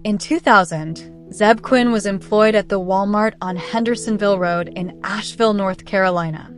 In 2000, Zeb Quinn was employed at the Walmart on Hendersonville Road in Asheville, North Carolina.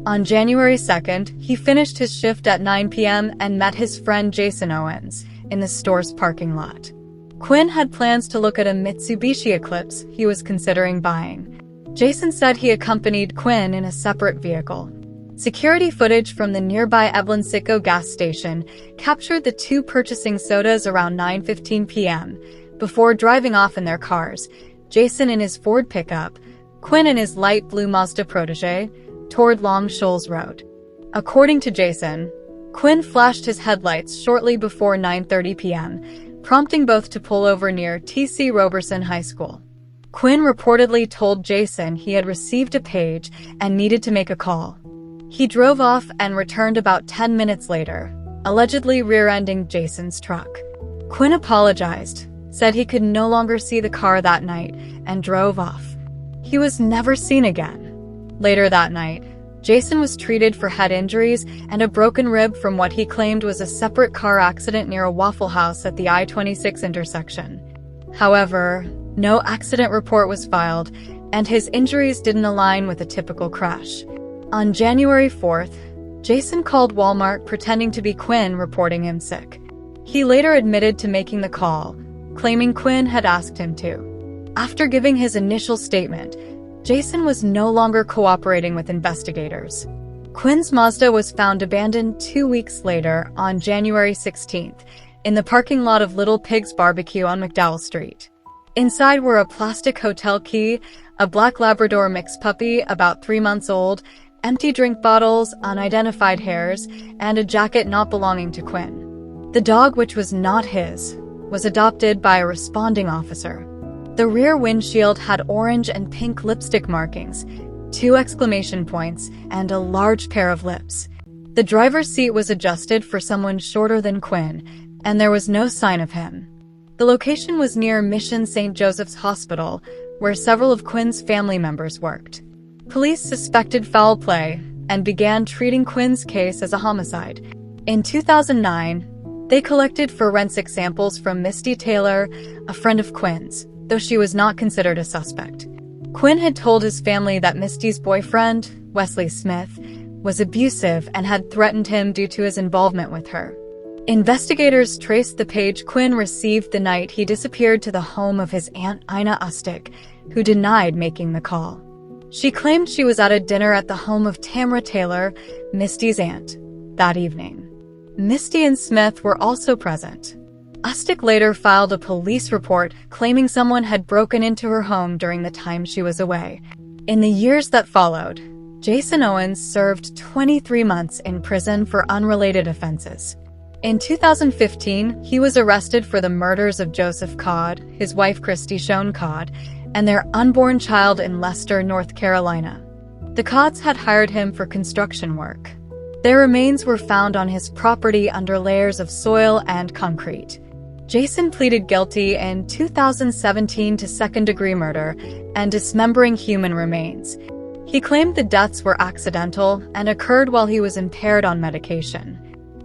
On January 2nd, he finished his shift at 9 p.m. and met his friend Jason Owens in the store's parking lot. Quinn had plans to look at a Mitsubishi Eclipse he was considering buying. Jason said he accompanied Quinn in a separate vehicle. Security footage from the nearby Sykora gas station captured the two purchasing sodas around 9:15 p.m. before driving off in their cars, Jason in his Ford pickup, Quinn in his light blue Mazda Protege, toward Long Shoals Road. According to Jason, Quinn flashed his headlights shortly before 9:30 p.m., prompting both to pull over near T.C. Roberson High School. Quinn reportedly told Jason he had received a page and needed to make a call. He drove off and returned about 10 minutes later, allegedly rear-ending Jason's truck. Quinn apologized, said he could no longer see the car that night, and drove off. He was never seen again. Later that night, Jason was treated for head injuries and a broken rib from what he claimed was a separate car accident near a Waffle House at the I-26 intersection. However, no accident report was filed, and his injuries didn't align with a typical crash. On January 4th, Jason called Walmart pretending to be Quinn, reporting him sick. He later admitted to making the call, claiming Quinn had asked him to. After giving his initial statement, Jason was no longer cooperating with investigators. Quinn's Mazda was found abandoned 2 weeks later on January 16th in the parking lot of Little Pig's Barbecue on McDowell Street. Inside were a plastic hotel key, a black Labrador mixed puppy about 3 months old, empty drink bottles, unidentified hairs, and a jacket not belonging to Quinn. The dog, which was not his, was adopted by a responding officer. The rear windshield had orange and pink lipstick markings, 2 exclamation points, and a large pair of lips. The driver's seat was adjusted for someone shorter than Quinn, and there was no sign of him. The location was near Mission St. Joseph's Hospital, where several of Quinn's family members worked. Police suspected foul play and began treating Quinn's case as a homicide. In 2009, they collected forensic samples from Misty Taylor, a friend of Quinn's, though she was not considered a suspect. Quinn had told his family that Misty's boyfriend, Wesley Smith, was abusive and had threatened him due to his involvement with her. Investigators traced the page Quinn received the night he disappeared to the home of his Aunt Ina Ustick, who denied making the call. She claimed she was at a dinner at the home of Tamra Taylor, Misty's aunt, that evening. Misty and Smith were also present. Ustick later filed a police report claiming someone had broken into her home during the time she was away. In the years that followed, Jason Owens served 23 months in prison for unrelated offenses. In 2015, he was arrested for the murders of Joseph Codd, his wife Christy Shone Codd, and their unborn child in Leicester, North Carolina. The Codds had hired him for construction work. Their remains were found on his property under layers of soil and concrete. Jason pleaded guilty in 2017 to second-degree murder and dismembering human remains. He claimed the deaths were accidental and occurred while he was impaired on medication.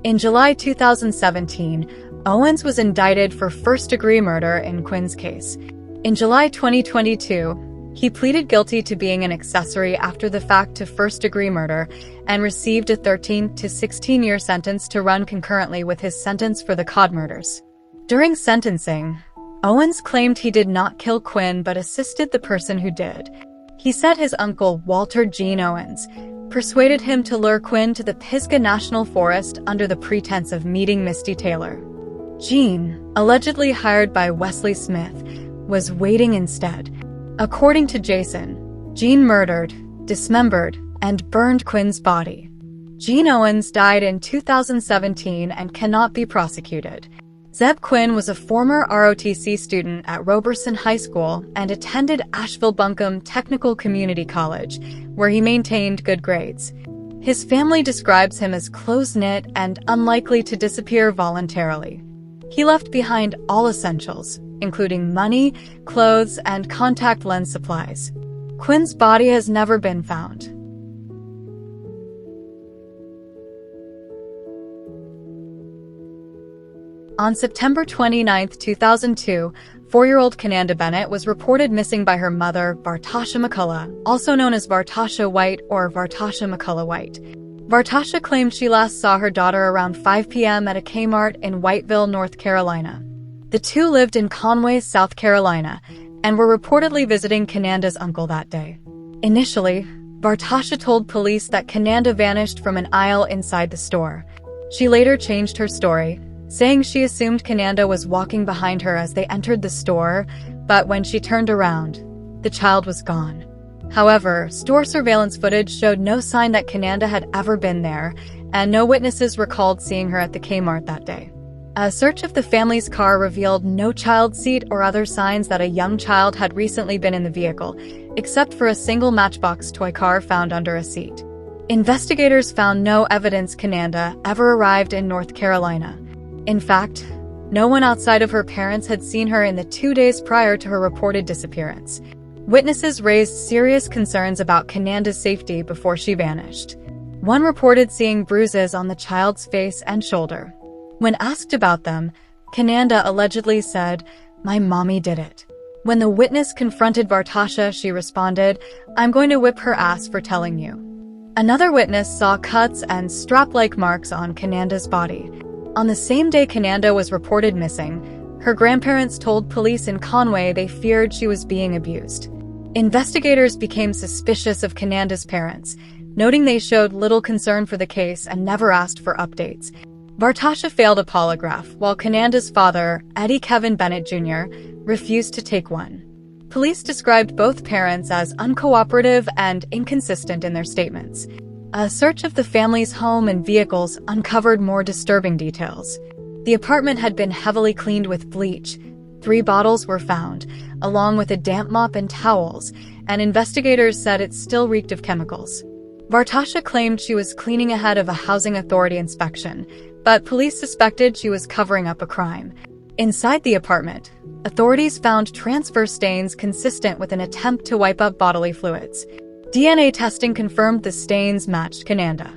In July 2017, Owens was indicted for first-degree murder in Quinn's case. In July 2022, he pleaded guilty to being an accessory after the fact to first-degree murder and received a 13 to 16-year sentence to run concurrently with his sentence for the Codd murders. During sentencing, Owens claimed he did not kill Quinn but assisted the person who did. He said his uncle, Walter Gene Owens, persuaded him to lure Quinn to the Pisgah National Forest under the pretense of meeting Misty Taylor. Gene, allegedly hired by Wesley Smith, was waiting instead. According to Jason, Gene murdered, dismembered, and burned Quinn's body. Gene Owens died in 2017 and cannot be prosecuted. Zeb Quinn was a former ROTC student at Roberson High School and attended Asheville-Buncombe Technical Community College, where he maintained good grades. His family describes him as close-knit and unlikely to disappear voluntarily. He left behind all essentials, including money, clothes, and contact lens supplies. Quinn's body has never been found. On September 29, 2002, 4-year-old Cananda Bennett was reported missing by her mother, Vartasha McCullough, also known as Vartasha White or Vartasha McCullough White. Vartasha claimed she last saw her daughter around 5 p.m. at a Kmart in Whiteville, North Carolina. The two lived in Conway, South Carolina, and were reportedly visiting Cananda's uncle that day. Initially, Vartasha told police that Cananda vanished from an aisle inside the store. She later changed her story, saying she assumed Cananda was walking behind her as they entered the store, but when she turned around, the child was gone. However, store surveillance footage showed no sign that Cananda had ever been there, and no witnesses recalled seeing her at the Kmart that day. A search of the family's car revealed no child seat or other signs that a young child had recently been in the vehicle, except for a single Matchbox toy car found under a seat. Investigators found no evidence Cananda ever arrived in North Carolina. In fact, no one outside of her parents had seen her in the 2 days prior to her reported disappearance. Witnesses raised serious concerns about Cananda's safety before she vanished. One reported seeing bruises on the child's face and shoulder. When asked about them, Cananda allegedly said, "My mommy did it." When the witness confronted Vartasha, she responded, "I'm going to whip her ass for telling you." Another witness saw cuts and strap-like marks on Cananda's body. On the same day Cananda was reported missing, her grandparents told police in Conway they feared she was being abused. Investigators became suspicious of Cananda's parents, noting they showed little concern for the case and never asked for updates. Vartasha failed a polygraph, while Cananda's father, Eddie Kevin Bennett Jr., refused to take one. Police described both parents as uncooperative and inconsistent in their statements. A search of the family's home and vehicles uncovered more disturbing details. The apartment had been heavily cleaned with bleach. 3 bottles were found, along with a damp mop and towels, and investigators said it still reeked of chemicals. Vartasha claimed she was cleaning ahead of a housing authority inspection, but police suspected she was covering up a crime. Inside the apartment, authorities found transfer stains consistent with an attempt to wipe up bodily fluids. DNA testing confirmed the stains matched Cananda.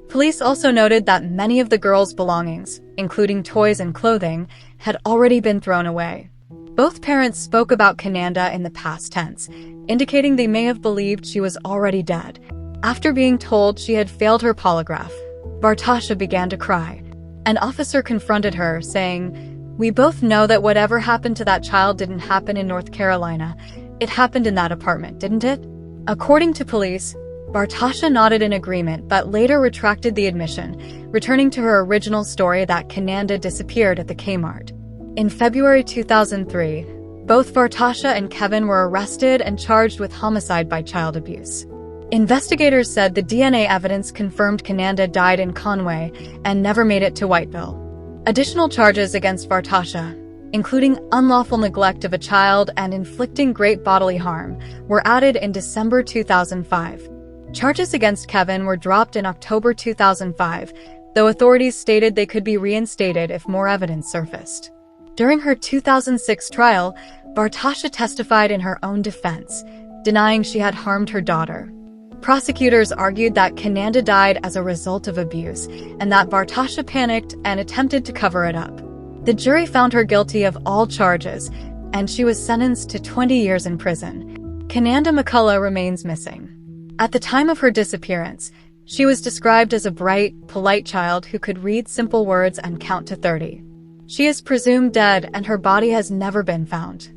Police also noted that many of the girls' belongings, including toys and clothing, had already been thrown away. Both parents spoke about Cananda in the past tense, indicating they may have believed she was already dead. After being told she had failed her polygraph, Vartasha began to cry. An officer confronted her, saying, "We both know that whatever happened to that child didn't happen in North Carolina. It happened in that apartment, didn't it?" According to police, Vartasha nodded in agreement but later retracted the admission, returning to her original story that Cananda disappeared at the Kmart. In February 2003, both Vartasha and Kevin were arrested and charged with homicide by child abuse. Investigators said the DNA evidence confirmed Cananda died in Conway and never made it to Whiteville. Additional charges against Vartasha, including unlawful neglect of a child and inflicting great bodily harm, were added in December 2005. Charges against Kevin were dropped in October 2005, though authorities stated they could be reinstated if more evidence surfaced. During her 2006 trial, Vartasha testified in her own defense, denying she had harmed her daughter. Prosecutors argued that Cananda died as a result of abuse, and that Vartasha panicked and attempted to cover it up. The jury found her guilty of all charges, and she was sentenced to 20 years in prison. Cananda McCullough remains missing. At the time of her disappearance, she was described as a bright, polite child who could read simple words and count to 30. She is presumed dead, and her body has never been found.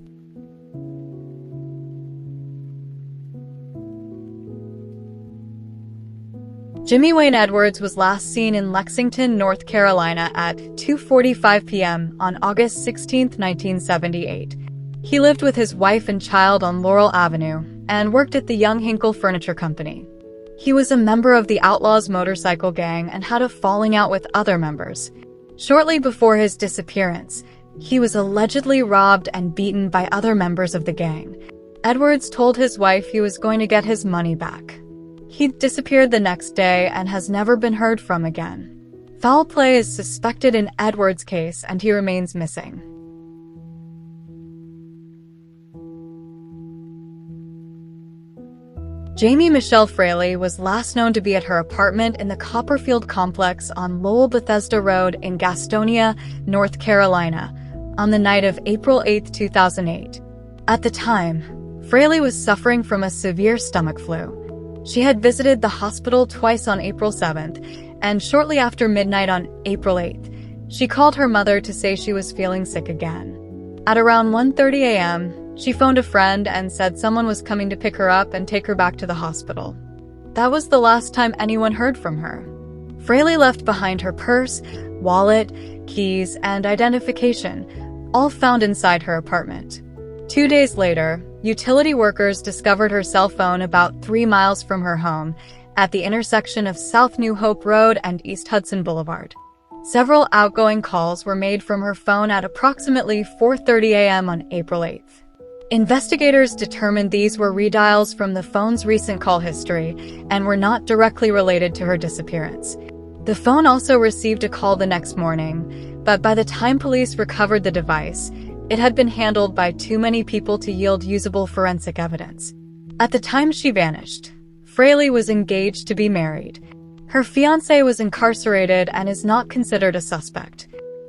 Jimmy Wayne Edwards was last seen in Lexington, North Carolina at 2:45 p.m. on August 16, 1978. He lived with his wife and child on Laurel Avenue and worked at the Young Hinkle Furniture Company. He was a member of the Outlaws motorcycle gang and had a falling out with other members. Shortly before his disappearance, he was allegedly robbed and beaten by other members of the gang. Edwards told his wife he was going to get his money back. He disappeared the next day and has never been heard from again. Foul play is suspected in Edwards' case, and he remains missing. Jamie Michelle Fraley was last known to be at her apartment in the Copperfield complex on Lowell Bethesda Road in Gastonia, North Carolina, on the night of April 8, 2008. At the time, Fraley was suffering from a severe stomach flu. She had visited the hospital twice on April 7th, and shortly after midnight on April 8th, she called her mother to say she was feeling sick again. At around 1:30 a.m., she phoned a friend and said someone was coming to pick her up and take her back to the hospital. That was the last time anyone heard from her. Fraley left behind her purse, wallet, keys, and identification, all found inside her apartment. 2 days later, utility workers discovered her cell phone about 3 miles from her home at the intersection of South New Hope Road and East Hudson Boulevard. Several outgoing calls were made from her phone at approximately 4:30 a.m. on April 8th. Investigators determined these were redials from the phone's recent call history and were not directly related to her disappearance. The phone also received a call the next morning, but by the time police recovered the device, it had been handled by too many people to yield usable forensic evidence. At the time she vanished, Fraley was engaged to be married. Her fiancé was incarcerated and is not considered a suspect.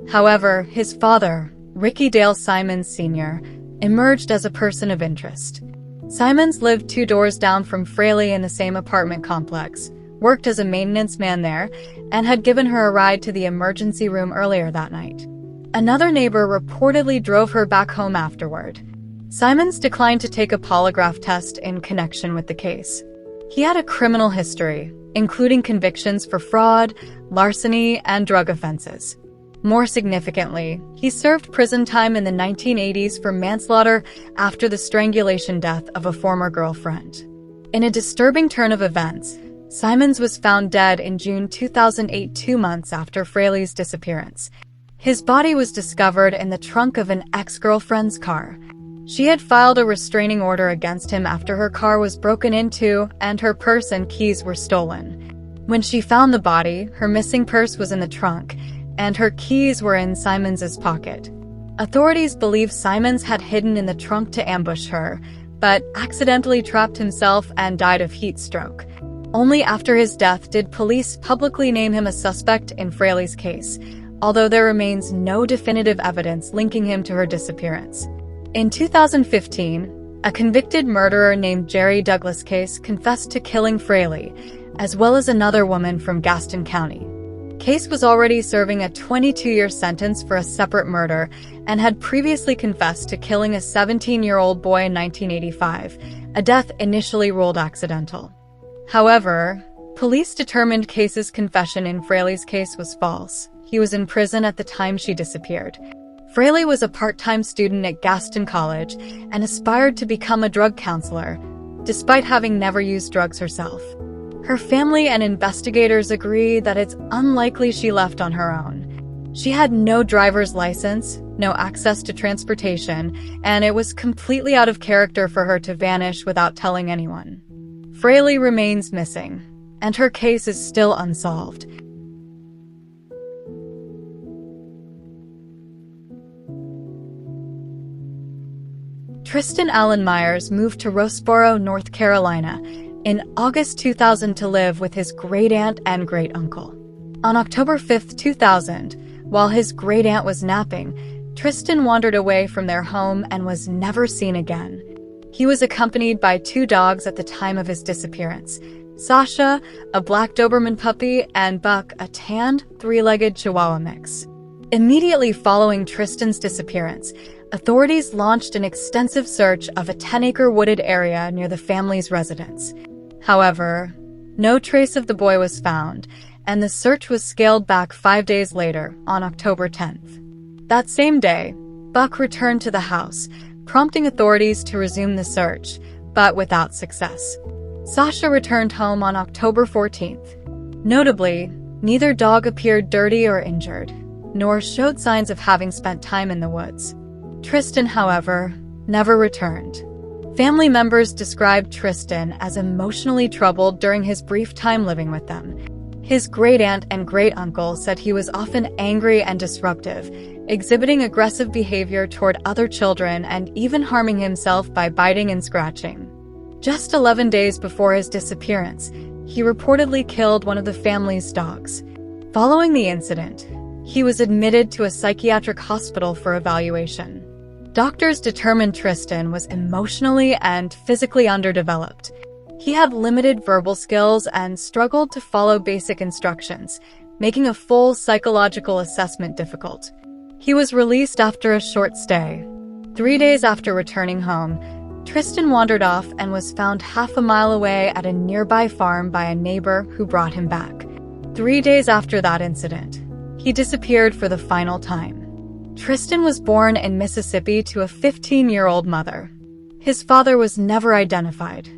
However, his father, Ricky Dale Simons Sr., emerged as a person of interest. Simons lived 2 doors down from Fraley in the same apartment complex, worked as a maintenance man there, and had given her a ride to the emergency room earlier that night. Another neighbor reportedly drove her back home afterward. Simons declined to take a polygraph test in connection with the case. He had a criminal history, including convictions for fraud, larceny, and drug offenses. More significantly, he served prison time in the 1980s for manslaughter after the strangulation death of a former girlfriend. In a disturbing turn of events, Simons was found dead in June 2008, 2 months after Fraley's disappearance. His body was discovered in the trunk of an ex-girlfriend's car. She had filed a restraining order against him after her car was broken into and her purse and keys were stolen. When she found the body, her missing purse was in the trunk, and her keys were in Simons's pocket. Authorities believe Simons had hidden in the trunk to ambush her, but accidentally trapped himself and died of heat stroke. Only after his death did police publicly name him a suspect in Fraley's case, although there remains no definitive evidence linking him to her disappearance. In 2015, a convicted murderer named Jerry Douglas Case confessed to killing Fraley, as well as another woman from Gaston County. Case was already serving a 22-year sentence for a separate murder and had previously confessed to killing a 17-year-old boy in 1985, a death initially ruled accidental. However, police determined Case's confession in Fraley's case was false. He was in prison at the time she disappeared. Fraley was a part-time student at Gaston College and aspired to become a drug counselor, despite having never used drugs herself. Her family and investigators agree that it's unlikely she left on her own. She had no driver's license, no access to transportation, and it was completely out of character for her to vanish without telling anyone. Fraley remains missing, and her case is still unsolved. Tristan Allen Myers moved to Roseboro, North Carolina, in August 2000 to live with his great-aunt and great-uncle. On October 5, 2000, while his great-aunt was napping, Tristan wandered away from their home and was never seen again. He was accompanied by 2 dogs at the time of his disappearance: Sasha, a black Doberman puppy, and Buck, a tanned, 3-legged Chihuahua mix. Immediately following Tristan's disappearance, authorities launched an extensive search of a 10-acre wooded area near the family's residence. However, no trace of the boy was found, and the search was scaled back 5 days later, on October 10th. That same day, Buck returned to the house, prompting authorities to resume the search, but without success. Sasha returned home on October 14th. Notably, neither dog appeared dirty or injured, nor showed signs of having spent time in the woods. Tristan, however, never returned. Family members described Tristan as emotionally troubled during his brief time living with them. His great-aunt and great-uncle said he was often angry and disruptive, exhibiting aggressive behavior toward other children and even harming himself by biting and scratching. Just 11 days before his disappearance, he reportedly killed one of the family's dogs. Following the incident, He was admitted to a psychiatric hospital for evaluation. Doctors determined Tristan was emotionally and physically underdeveloped. He had limited verbal skills and struggled to follow basic instructions, making a full psychological assessment difficult. He was released after a short stay. 3 days after returning home, Tristan wandered off and was found half a mile away at a nearby farm by a neighbor who brought him back. 3 days after that incident, he disappeared for the final time. Tristan was born in Mississippi to a 15-year-old mother. His father was never identified.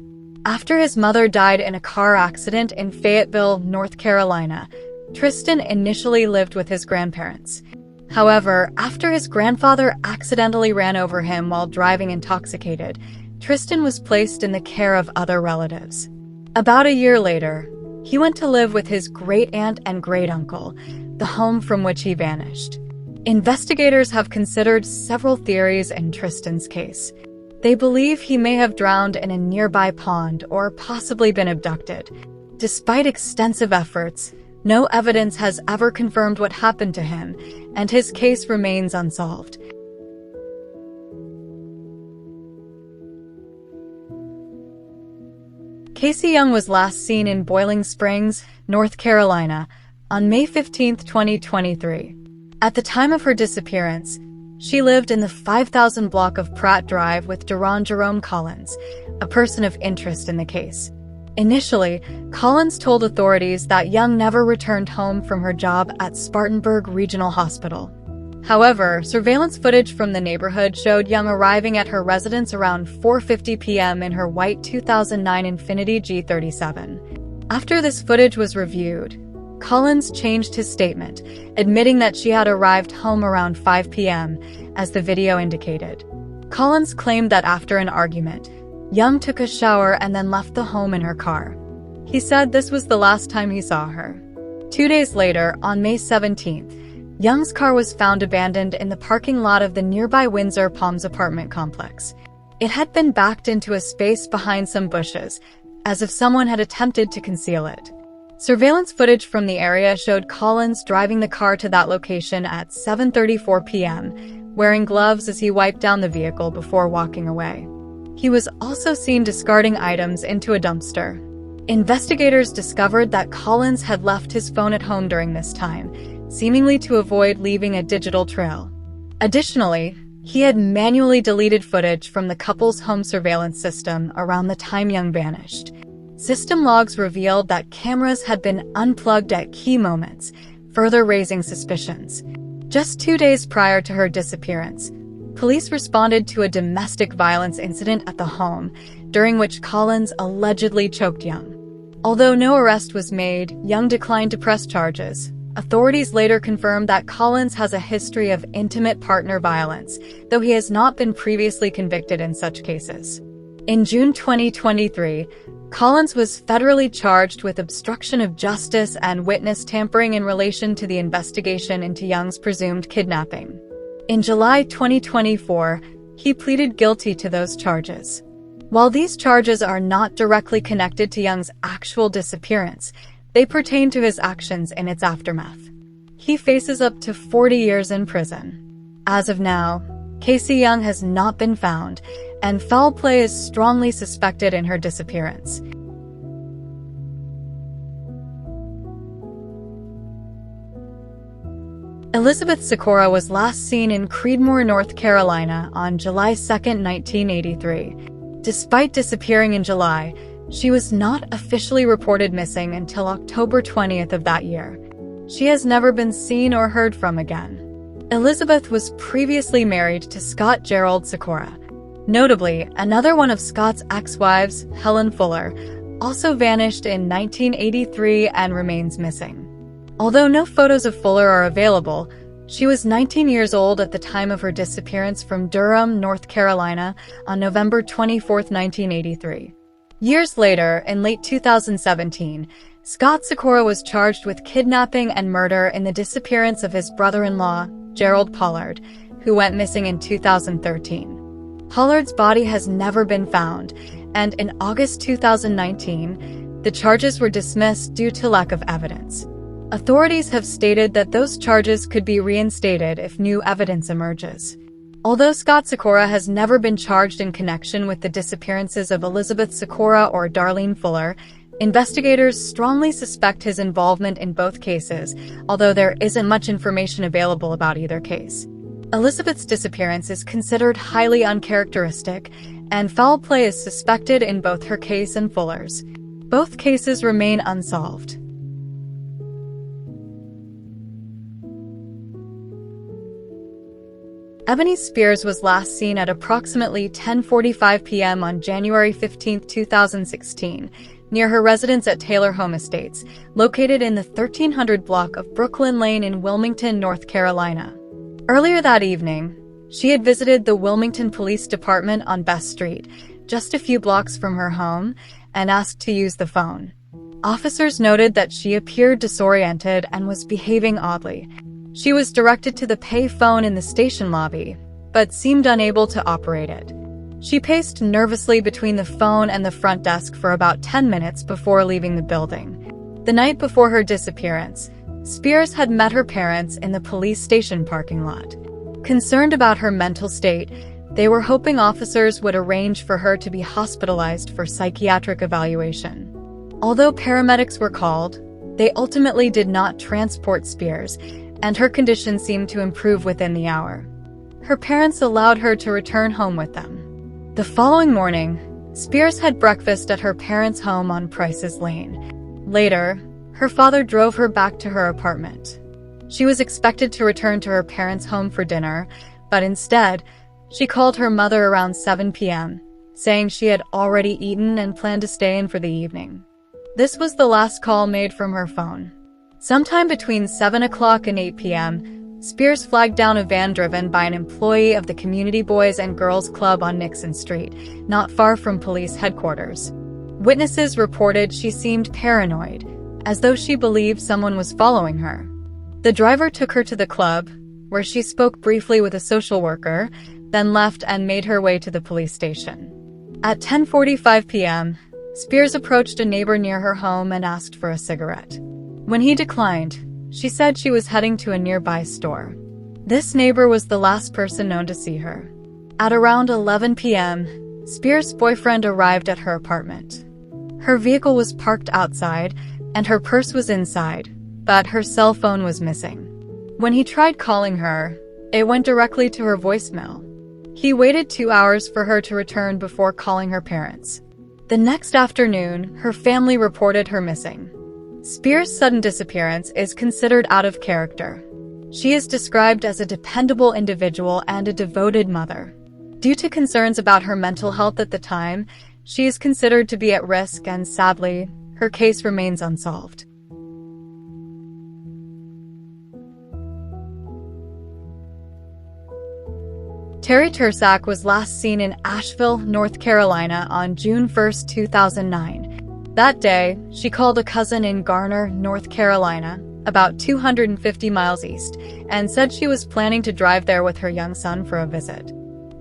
After his mother died in a car accident in Fayetteville, North Carolina, Tristan initially lived with his grandparents. However, after his grandfather accidentally ran over him while driving intoxicated, Tristan was placed in the care of other relatives. About a year later, he went to live with his great-aunt and great-uncle, the home from which he vanished. Investigators have considered several theories in Tristan's case. They believe he may have drowned in a nearby pond or possibly been abducted. Despite extensive efforts, no evidence has ever confirmed what happened to him, and his case remains unsolved. Casey Young was last seen in Boiling Springs, North Carolina, on May 15, 2023. At the time of her disappearance, she lived in the 5,000 block of Pratt Drive with Deron Jerome Collins, a person of interest in the case. Initially, Collins told authorities that Young never returned home from her job at Spartanburg Regional Hospital. However, surveillance footage from the neighborhood showed Young arriving at her residence around 4:50 p.m. in her white 2009 Infiniti G37. After this footage was reviewed, Collins changed his statement, admitting that she had arrived home around 5 p.m., as the video indicated. Collins claimed that after an argument, Young took a shower and then left the home in her car. He said this was the last time he saw her. 2 days later, on May 17th, Young's car was found abandoned in the parking lot of the nearby Windsor Palms apartment complex. It had been backed into a space behind some bushes, as if someone had attempted to conceal it. Surveillance footage from the area showed Collins driving the car to that location at 7:34 p.m., wearing gloves as he wiped down the vehicle before walking away. He was also seen discarding items into a dumpster. Investigators discovered that Collins had left his phone at home during this time, seemingly to avoid leaving a digital trail. Additionally, he had manually deleted footage from the couple's home surveillance system around the time Young vanished. System logs revealed that cameras had been unplugged at key moments, further raising suspicions. Just 2 days prior to her disappearance, police responded to a domestic violence incident at the home, during which Collins allegedly choked Young. Although no arrest was made, Young declined to press charges. Authorities later confirmed that Collins has a history of intimate partner violence, though he has not been previously convicted in such cases. In June 2023, Collins was federally charged with obstruction of justice and witness tampering in relation to the investigation into Young's presumed kidnapping. In July 2024, he pleaded guilty to those charges. While these charges are not directly connected to Young's actual disappearance, they pertain to his actions in its aftermath. He faces up to 40 years in prison. As of now, Casey Young has not been found, and foul play is strongly suspected in her disappearance. Elizabeth Sykora was last seen in Creedmoor, North Carolina on July 2, 1983. Despite disappearing in July, she was not officially reported missing until October 20th of that year. She has never been seen or heard from again. Elizabeth was previously married to Scott Gerald Sykora. Notably, another one of Scott's ex-wives, Helen Fuller, also vanished in 1983 and remains missing. Although no photos of Fuller are available, she was 19 years old at the time of her disappearance from Durham, North Carolina, on November 24, 1983. Years later, in late 2017, Scott Sykora was charged with kidnapping and murder in the disappearance of his brother-in-law, Gerald Pollard, who went missing in 2013. Pollard's body has never been found, and in August 2019, the charges were dismissed due to lack of evidence. Authorities have stated that those charges could be reinstated if new evidence emerges. Although Scott Sykora has never been charged in connection with the disappearances of Elizabeth Sykora or Darlene Fuller, investigators strongly suspect his involvement in both cases, although there isn't much information available about either case. Elizabeth's disappearance is considered highly uncharacteristic, and foul play is suspected in both her case and Fuller's. Both cases remain unsolved. Ebony Spears was last seen at approximately 10:45 p.m. on January 15, 2016, near her residence at Taylor Home Estates, located in the 1300 block of Brooklyn Lane in Wilmington, North Carolina. Earlier that evening, she had visited the Wilmington Police Department on Best Street, just a few blocks from her home, and asked to use the phone. Officers noted that she appeared disoriented and was behaving oddly. She was directed to the pay phone in the station lobby, but seemed unable to operate it. She paced nervously between the phone and the front desk for about 10 minutes before leaving the building. The night before her disappearance, Spears had met her parents in the police station parking lot. Concerned about her mental state, they were hoping officers would arrange for her to be hospitalized for psychiatric evaluation. Although paramedics were called, they ultimately did not transport Spears, and her condition seemed to improve within the hour. Her parents allowed her to return home with them. The following morning, Spears had breakfast at her parents' home on Price's Lane. Later, her father drove her back to her apartment. She was expected to return to her parents' home for dinner, but instead, she called her mother around 7 p.m., saying she had already eaten and planned to stay in for the evening. This was the last call made from her phone. Sometime between 7 o'clock and 8 p.m., Spears flagged down a van driven by an employee of the Community Boys and Girls Club on Nixon Street, not far from police headquarters. Witnesses reported she seemed paranoid, as though she believed someone was following her. The driver took her to the club, where she spoke briefly with a social worker, then left and made her way to the police station. At 10:45 p.m., Spears approached a neighbor near her home and asked for a cigarette. When he declined, she said she was heading to a nearby store. This neighbor was the last person known to see her. At around 11 p.m., Spears' boyfriend arrived at her apartment. Her vehicle was parked outside, and her purse was inside, but her cell phone was missing. When he tried calling her, it went directly to her voicemail. He waited 2 hours for her to return before calling her parents. The next afternoon, her family reported her missing. Spears' sudden disappearance is considered out of character. She is described as a dependable individual and a devoted mother. Due to concerns about her mental health at the time, she is considered to be at risk and, sadly, her case remains unsolved. Terry Tersak was last seen in Asheville, North Carolina on June 1, 2009. That day, she called a cousin in Garner, North Carolina, about 250 miles east, and said she was planning to drive there with her young son for a visit.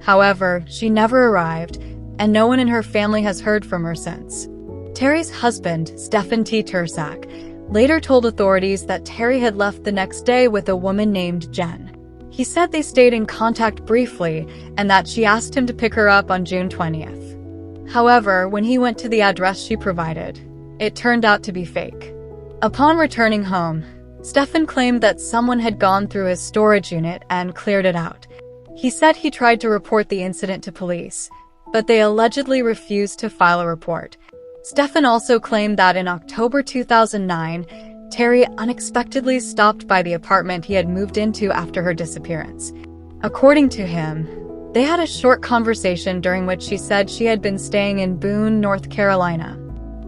However, she never arrived, and no one in her family has heard from her since. Terry's husband, Stephen T. Tersak, later told authorities that Terry had left the next day with a woman named Jen. He said they stayed in contact briefly and that she asked him to pick her up on June 20th. However, when he went to the address she provided, it turned out to be fake. Upon returning home, Stephen claimed that someone had gone through his storage unit and cleared it out. He said he tried to report the incident to police, but they allegedly refused to file a report. Stephen also claimed that in October 2009, Terry unexpectedly stopped by the apartment he had moved into after her disappearance. According to him, they had a short conversation during which she said she had been staying in Boone, North Carolina.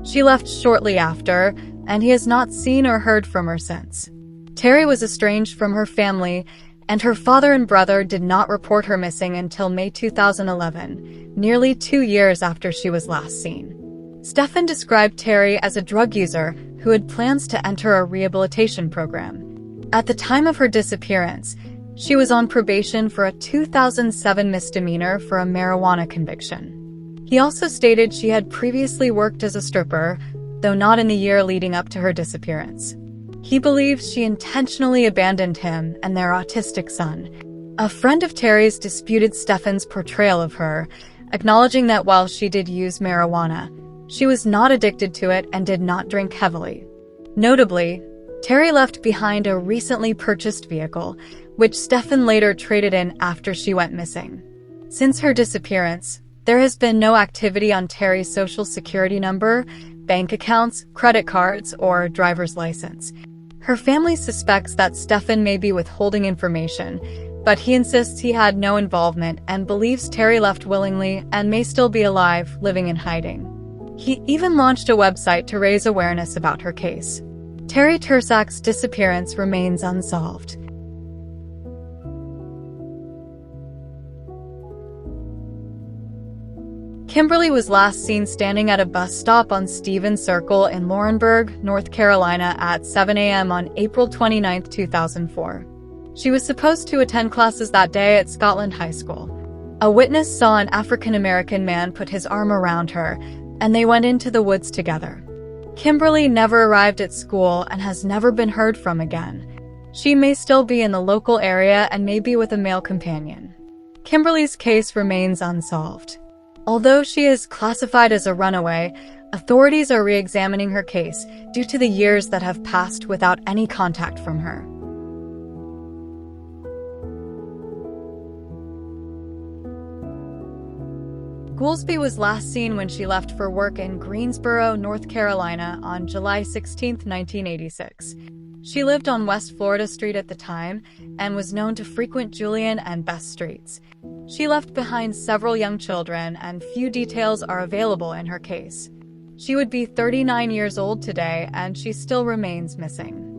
She left shortly after, and he has not seen or heard from her since. Terry was estranged from her family, and her father and brother did not report her missing until May 2011, nearly 2 years after she was last seen. Stephen described Terry as a drug user who had plans to enter a rehabilitation program. At the time of her disappearance, she was on probation for a 2007 misdemeanor for a marijuana conviction. He also stated she had previously worked as a stripper, though not in the year leading up to her disappearance. He believes she intentionally abandoned him and their autistic son. A friend of Terry's disputed Stefan's portrayal of her, acknowledging that while she did use marijuana, she was not addicted to it and did not drink heavily. Notably, Terry left behind a recently purchased vehicle, which Stefan later traded in after she went missing. Since her disappearance, there has been no activity on Terry's social security number, bank accounts, credit cards, or driver's license. Her family suspects that Stefan may be withholding information, but he insists he had no involvement and believes Terry left willingly and may still be alive, living in hiding. He even launched a website to raise awareness about her case. Terry Tersak's disappearance remains unsolved. Kimberly was last seen standing at a bus stop on Stevens Circle in Laurinburg, North Carolina at 7 a.m. on April 29, 2004. She was supposed to attend classes that day at Scotland High School. A witness saw an African-American man put his arm around her, and they went into the woods together. Kimberly never arrived at school and has never been heard from again. She may still be in the local area and may be with a male companion. Kimberly's case remains unsolved. Although she is classified as a runaway, authorities are re-examining her case due to the years that have passed without any contact from her. Goolsby was last seen when she left for work in Greensboro, North Carolina on July 16, 1986. She lived on West Florida Street at the time and was known to frequent Julian and Best Streets. She left behind several young children, and few details are available in her case. She would be 39 years old today, and she still remains missing.